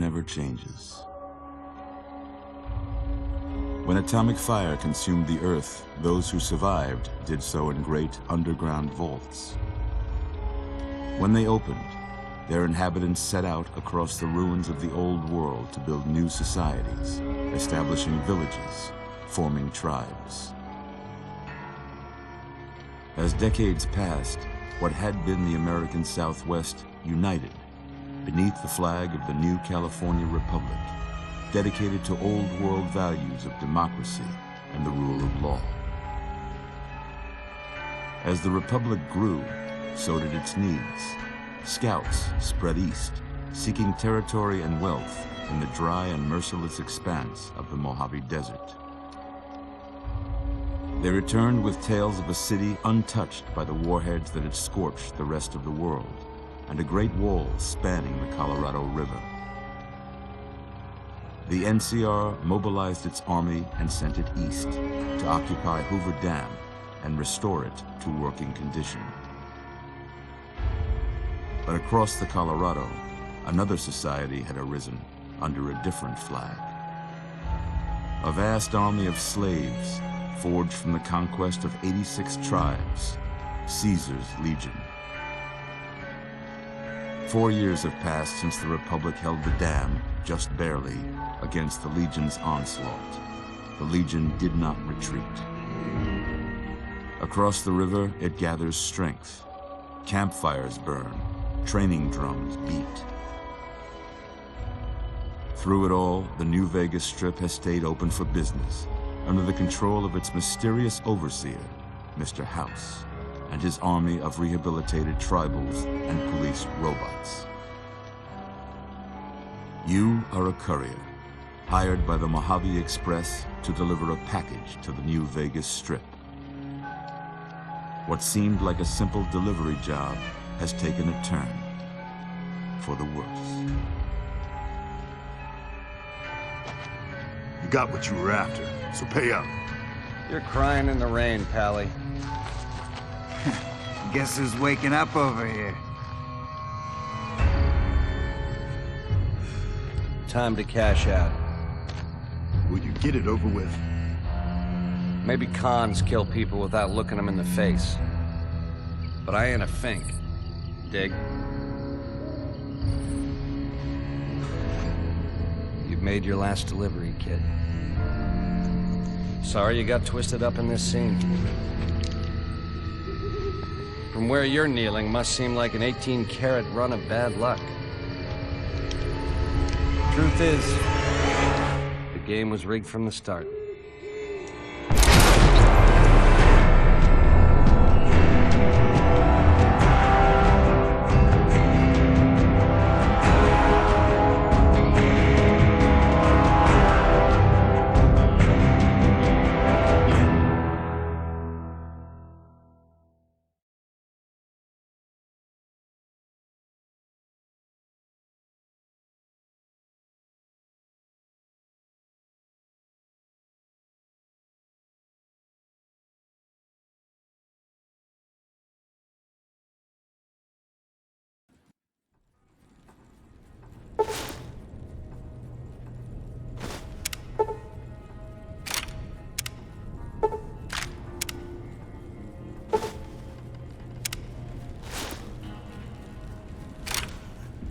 never changes. When atomic fire consumed the Earth, those who survived did so in great underground vaults. When they opened, their inhabitants set out across the ruins of the old world to build new societies, establishing villages, forming tribes. As decades passed, what had been the American Southwest united beneath the flag of the new California Republic, dedicated to old world values of democracy and the rule of law. As the Republic grew, so did its needs. Scouts spread east, seeking territory and wealth in the dry and merciless expanse of the Mojave Desert. They returned with tales of a city untouched by the warheads that had scorched the rest of the world, and a great wall spanning the Colorado River. The NCR mobilized its army and sent it east to occupy Hoover Dam and restore it to working condition. But across the Colorado, another society had arisen under a different flag. A vast army of slaves forged from the conquest of 86 tribes, Caesar's Legion. 4 years have passed since the Republic held the dam, just barely, against the Legion's onslaught. The Legion did not retreat. Across the river, it gathers strength. Campfires burn, training drums beat. Through it all, the New Vegas Strip has stayed open for business, under the control of its mysterious overseer, Mr. House, and his army of rehabilitated tribals and police robots. You are a courier, hired by the Mojave Express to deliver a package to the New Vegas Strip. What seemed like a simple delivery job has taken a turn for the worse. You got what you were after, so pay up. You're crying in the rain, Pally. Guess who's waking up over here? Time to cash out. Will you get it over with? Maybe cons kill people without looking them in the face. But I ain't a fink. Dig? You've made your last delivery, kid. Sorry you got twisted up in this scene. From where you're kneeling must seem like an 18-carat run of bad luck. Truth is, the game was rigged from the start.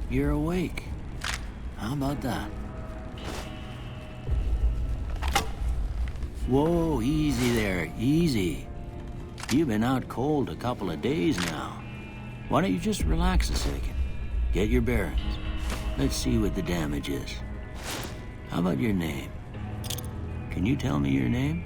You're awake. How about that? Whoa, easy there, easy. You've been out cold a couple of days now. Why don't you just relax a second? Get your bearings. Let's see what the damage is. How about your name? Can you tell me your name?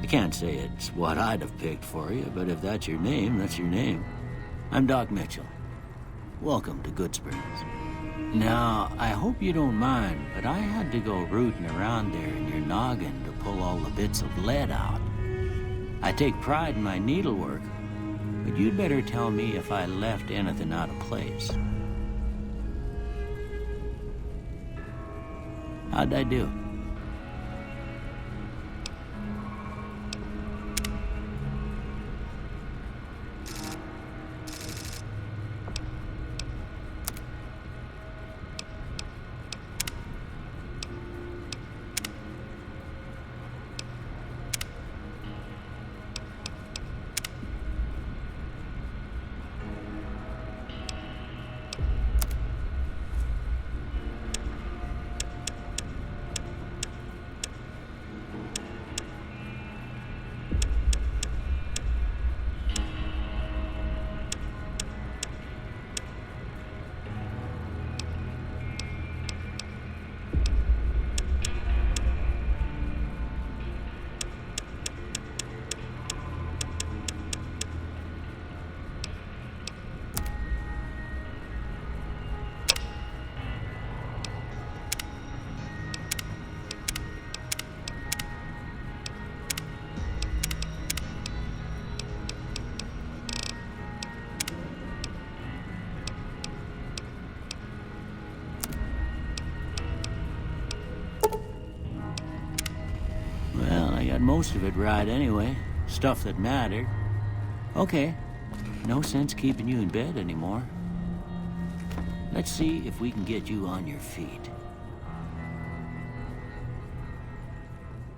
I can't say it's what I'd have picked for you, but if that's your name, that's your name. I'm Doc Mitchell. Welcome to Good Springs. Now, I hope you don't mind, but I had to go rooting around there in your noggin to pull all the bits of lead out. I take pride in my needlework, but you'd better tell me if I left anything out of place. How'd I do? Most of it right anyway. Stuff that mattered. Okay. No sense keeping you in bed anymore. Let's see if we can get you on your feet.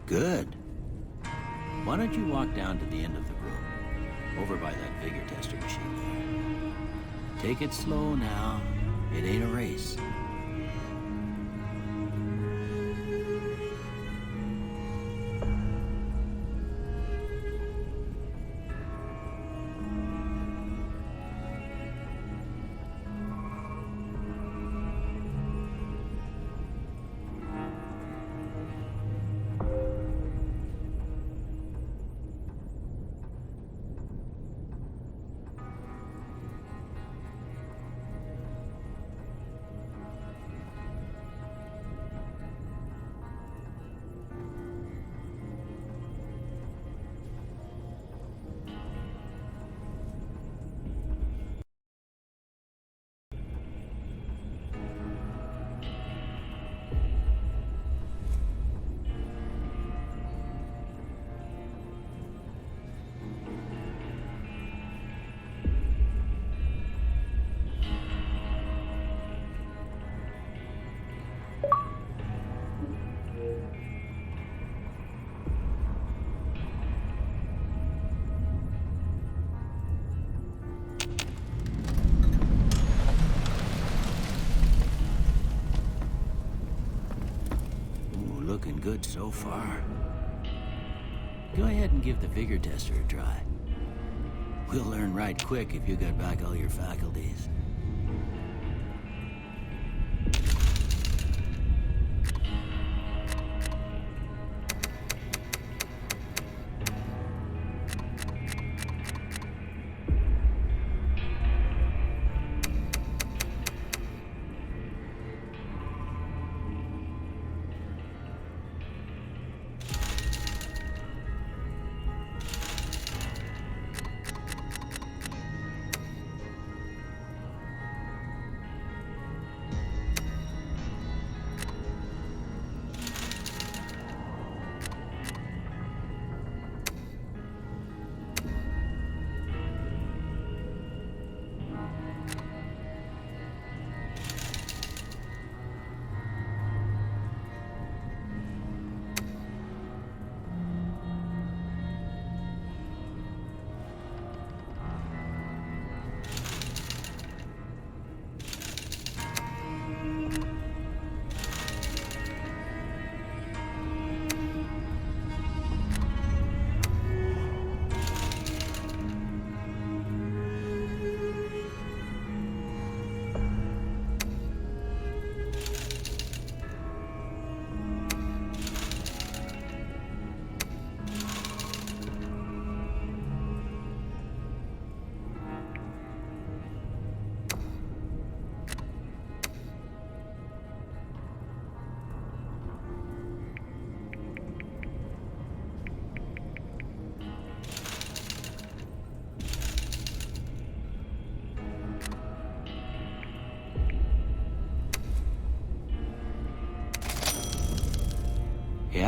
Good. Why don't you walk down to the end of the room, over by that vigor tester machine there. Take it slow now. It ain't a race. Looking good so far. Go ahead and give the vigor tester a try. We'll learn right quick if you got back all your faculties.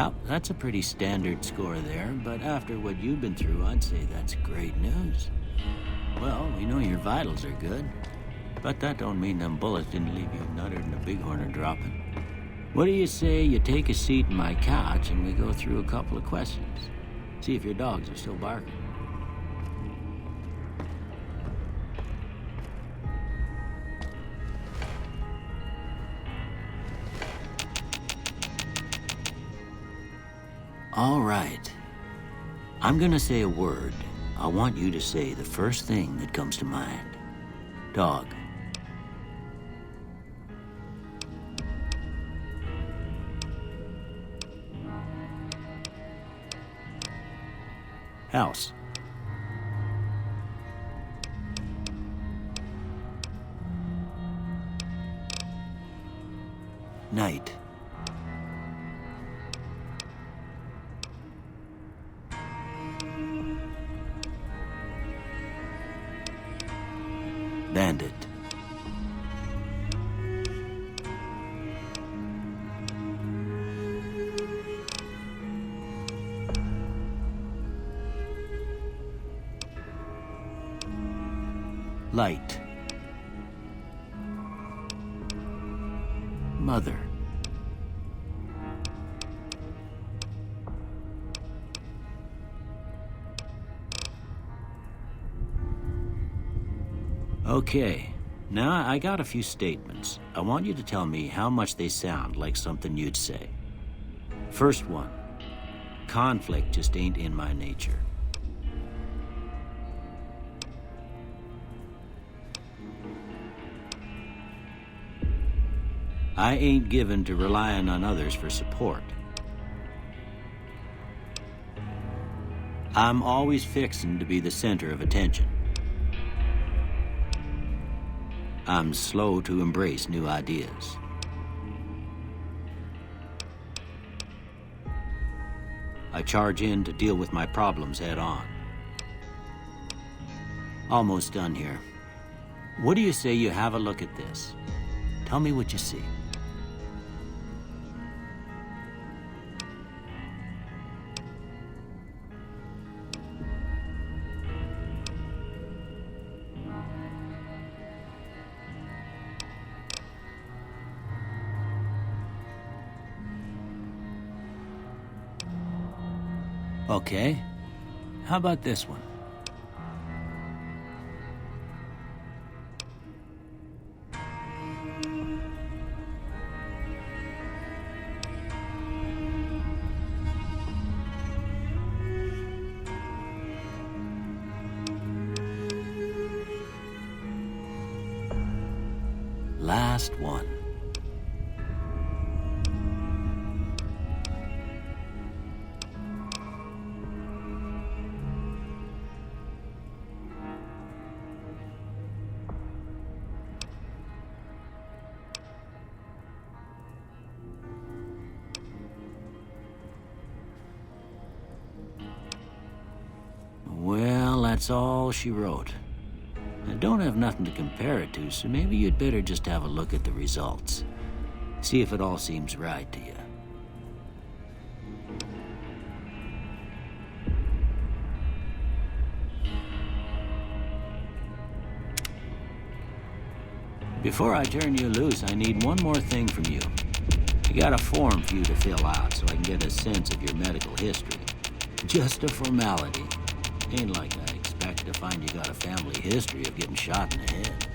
Yeah, that's a pretty standard score there, but after what you've been through, I'd say that's great news. Well, we know your vitals are good, but that don't mean them bullets didn't leave you nuttered and a bighorn dropping. What do you say you take a seat in my couch and we go through a couple of questions? See if your dogs are still barking. All right. I'm gonna say a word. I want you to say the first thing that comes to mind. Dog. House. Night. Bandit. Light. Mother. Okay, now I got a few statements. I want you to tell me how much they sound like something you'd say. First one, conflict just ain't in my nature. I ain't given to relying on others for support. I'm always fixin' to be the center of attention. I'm slow to embrace new ideas. I charge in to deal with my problems head on. Almost done here. What do you say you have a look at this? Tell me what you see. Okay, how about this one? Last one. Well, that's all she wrote. I don't have nothing to compare it to, so maybe you'd better just have a look at the results. See if it all seems right to you. Before I turn you loose, I need one more thing from you. I got a form for you to fill out so I can get a sense of your medical history. Just a formality. Ain't like I expect to find you got a family history of getting shot in the head.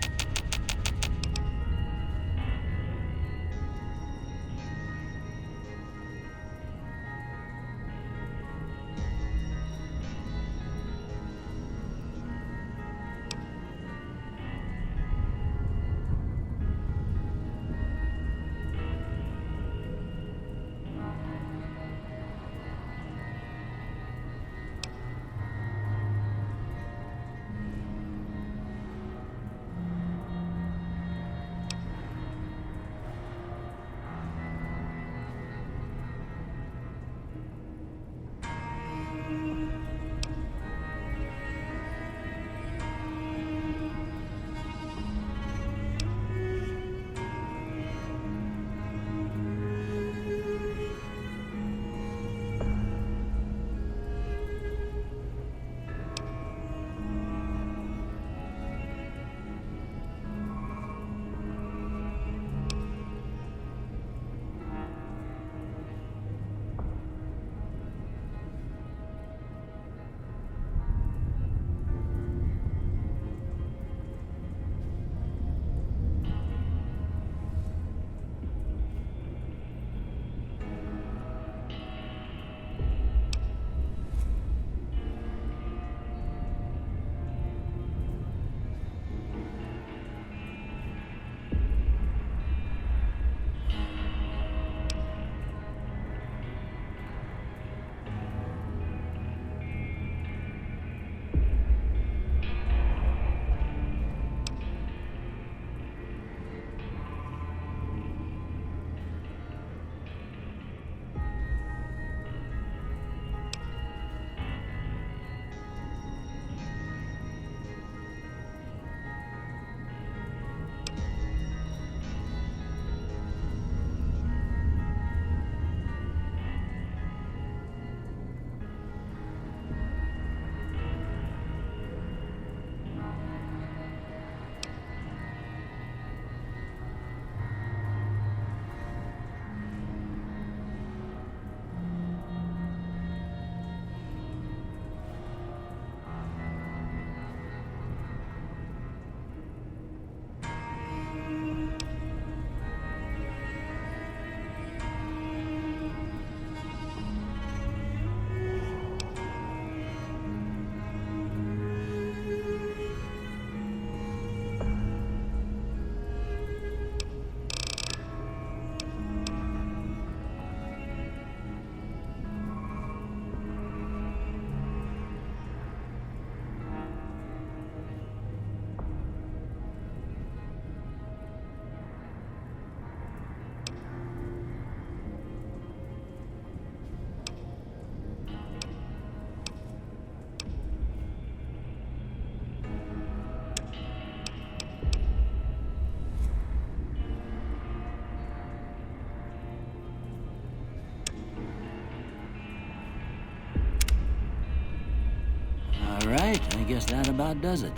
right, I guess that about does it.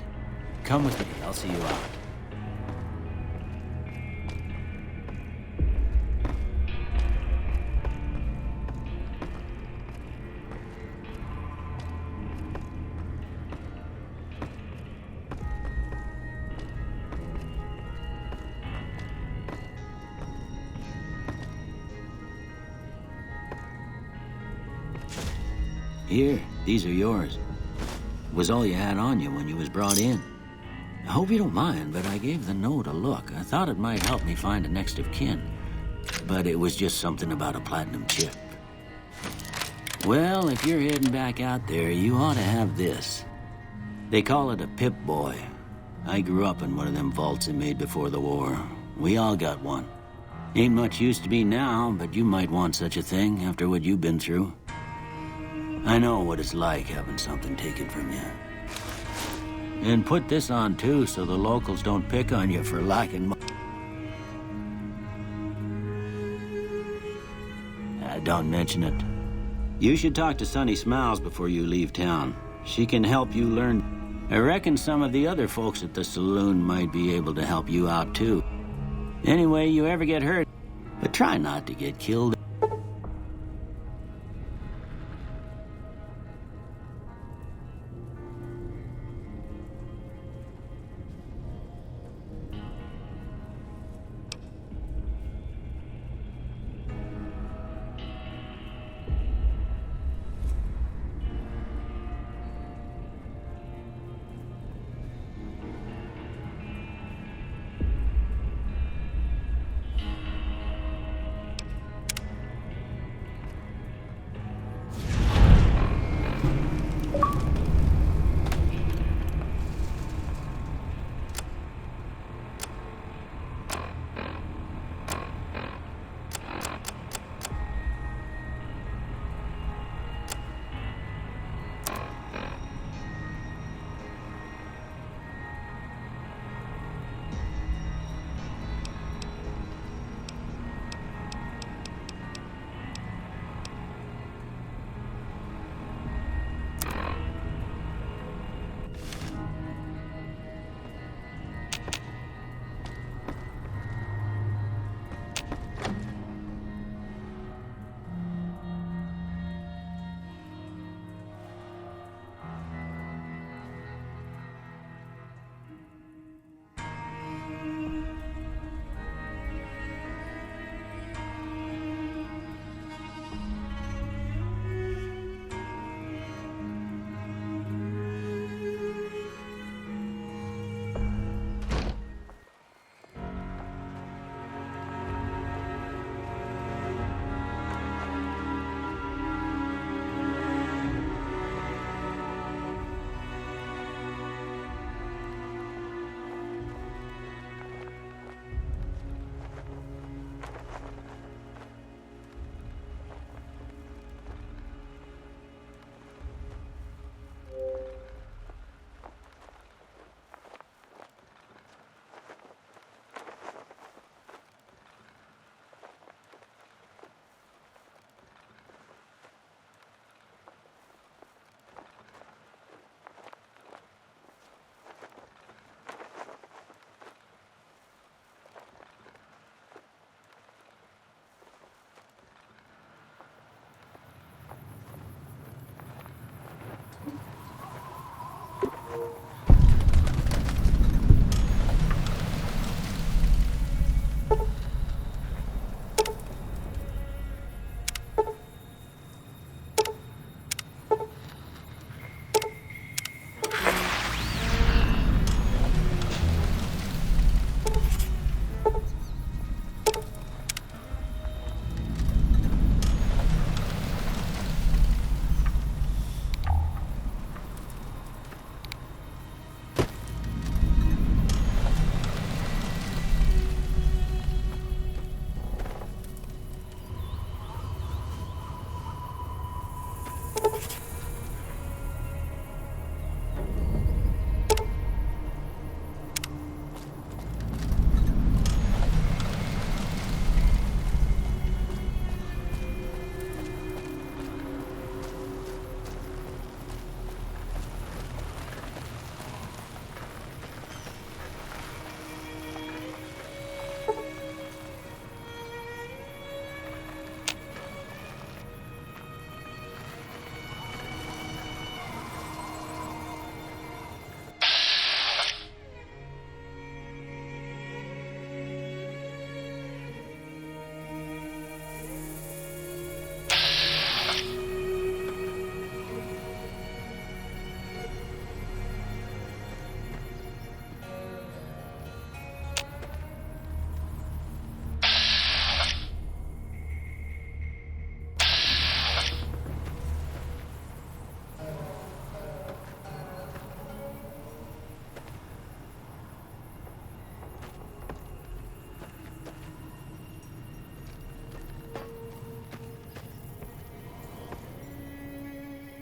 Come with me, I'll see you out. Here, these are yours. Was all you had on you when you was brought in. I hope you don't mind, but I gave the note a look. I thought it might help me find a next of kin. But it was just something about a platinum chip. Well, if you're heading back out there, you ought to have this. They call it a Pip-Boy. I grew up in one of them vaults they made before the war. We all got one. Ain't much use to be now, but you might want such a thing after what you've been through. I know what it's like having something taken from you. And put this on too, so the locals don't pick on you for lacking don't mention it. You should talk to Sunny Smiles before you leave town. She can help you learn. I reckon some of the other folks at the saloon might be able to help you out too. Anyway, you ever get hurt, but try not to get killed.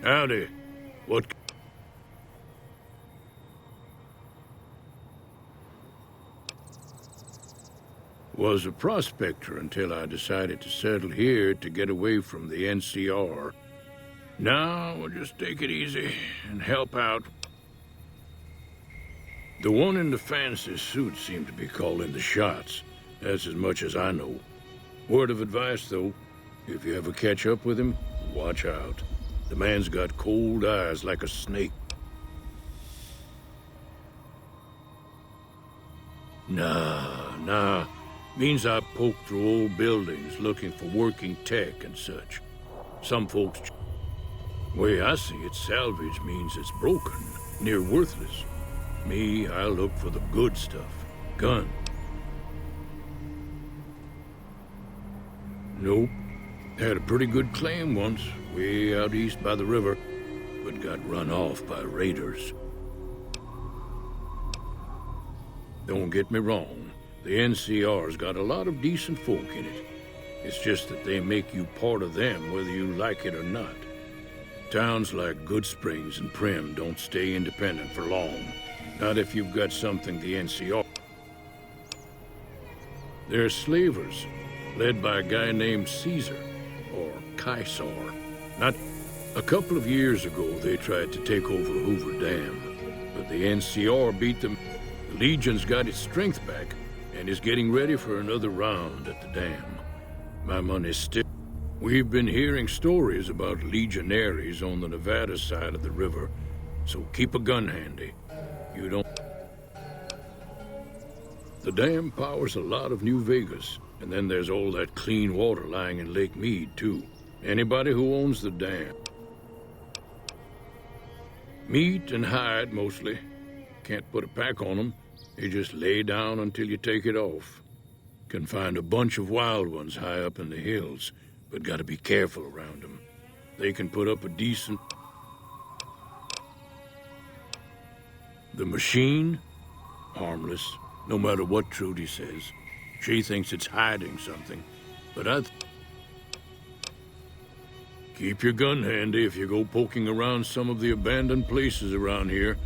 Howdy. What? Was a prospector until I decided to settle here to get away from the NCR. Now we'll just take it easy and help out. The one in the fancy suit seemed to be calling the shots. That's as much as I know. Word of advice, though, if you ever catch up with him, watch out. The man's got cold eyes like a snake. Nah. Means I poke through old buildings looking for working tech and such. Some folks... Way I see it, salvage means it's broken, near worthless. Me, I look for the good stuff. Gun. Nope. Had a pretty good claim once, way out east by the river, but got run off by raiders. Don't get me wrong. The NCR's got a lot of decent folk in it. It's just that they make you part of them whether you like it or not. Towns like Good Springs and Prim don't stay independent for long. Not if you've got something the NCR... They're slavers, led by a guy named Caesar, or Caesar. Not... A couple of years ago, they tried to take over Hoover Dam, but the NCR beat them. The Legion's got its strength back, and is getting ready for another round at the dam. My money's still... We've been hearing stories about legionaries on the Nevada side of the river, so keep a gun handy. You don't... The dam powers a lot of New Vegas, and then there's all that clean water lying in Lake Mead, too. Anybody who owns the dam. Meat and hide, mostly. Can't put a pack on them. You just lay down until you take it off. Can find a bunch of wild ones high up in the hills, but gotta be careful around them. They can put up a decent... The machine? Harmless, no matter what Trudy says. She thinks it's hiding something, but Keep your gun handy if you go poking around some of the abandoned places around here.